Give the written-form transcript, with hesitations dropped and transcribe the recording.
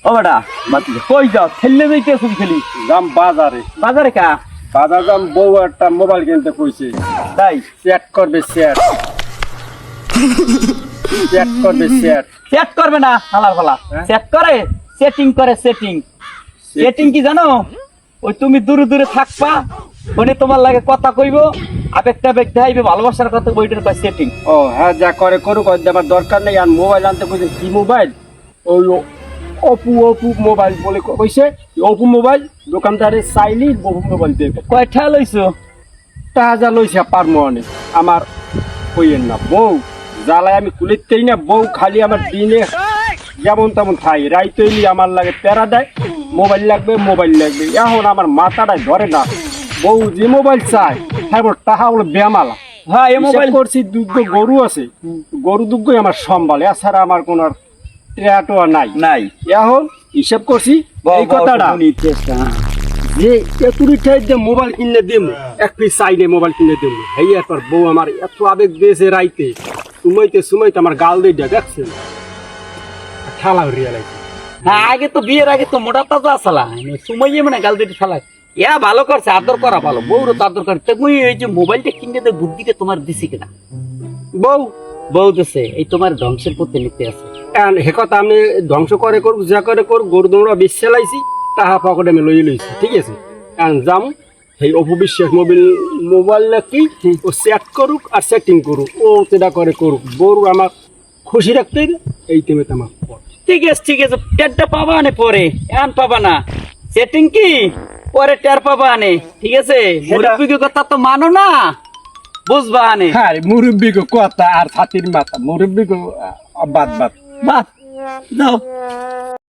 ও বেটা কই যাও খেললে যাইতে তুমি খেলি দাম বাজারে বাজারে কা বাজার দাম বউ একটা মোবাইল কিনতে কইছে তাই সেট করবে সেট সেট করবে সেট সেট করবে না হালার ফালা সেট করে সেটিং করে সেটিং সেটিং কি জানো ওই তুমি দূরে দূরে থাকবা ওনে তোমার লাগে কথা কইবো আবেগটা বেগ দেখাইবে ভালোবাসার কথা বইটার কয় সেটিং ও হ্যাঁ যা করে করুক আমার দরকার নেই আর মোবাইল আনতে কইছে কি মোবাইল ওই অপু মোবাইল বলে কইছে অপু মোবাইল দোকানদারে চাইলি অপু মোবাইল দেবে কয়টা লইছো টাকা লইছে পারমো অনেক আমার কইয়েন না বউ জ্বালায় আমি কুলিতেই না বউ খালি আমার দিনে যেমন তেমন খাই রাইতইলি আমার লাগে প্যারা দেয় মোবাইল লাগবে এখন আমার মাথাটাই ধরে না বউ যে মোবাইল চায় হ্যাঁ টাকা বলে বেমালা হ্যাঁ এই মোবাইল করছি দুগ্ধ গরু আছে গরু দুগ্ধই আমার সম্বল এছাড়া আমার কোনো ট্রেটো নাই নাই এখন হিসাব করছি এই কথাটা যে এতুরি ঠাই যে মোবাইল কিনে দেব এক পিস চাইলে মোবাইল কিনে দেব এই একবার বউ আমার এত আবেগ দিয়েছে রাইতে সুমাইতে আমার গাল দিয়ে দেখছেন খেলা রিয়ালাইছে হ্যাঁ আগে তো বিয়ের আগে তো মোটা তাজা আসলা সুমাইয়ে মানে গাল দিতে ফেলা ইয়া ভালো করছে আদর করা ভালো বউরও তো আদর করে তুমি এই যে মোবাইলটা কিনে দে বুদ্ধিটা তোমার দিছি কিনা বউ বউ দিছে এই তোমার ধ্বংসের পথে নিতে আছে হে কথা আমি ধ্বংস করে করুক যা করে করুক গরু দৌড়া বেশ চালাইছি তাহা পকেটে আমি লইয়ে লইছি ঠিক আছে যাম এই অপবিশ্বাস মোবাইল কি ও সেট করুক আর সেটিং করুক ও সেটা করে করুক গরু আমার খুশি রাখতে এই তেমে আমার ঠিক আছে টেরটা পাবা আনে পরে এখন পাবা না সেটিং কি পরে টের পাবা আনে ঠিক আছে মুরব্বীর কথা তো মানো না বুঝবা আনে হ্যাঁ মুরব্বী কথা আর ছাতির মাথা মুরব্বী বাদ বাহ দাও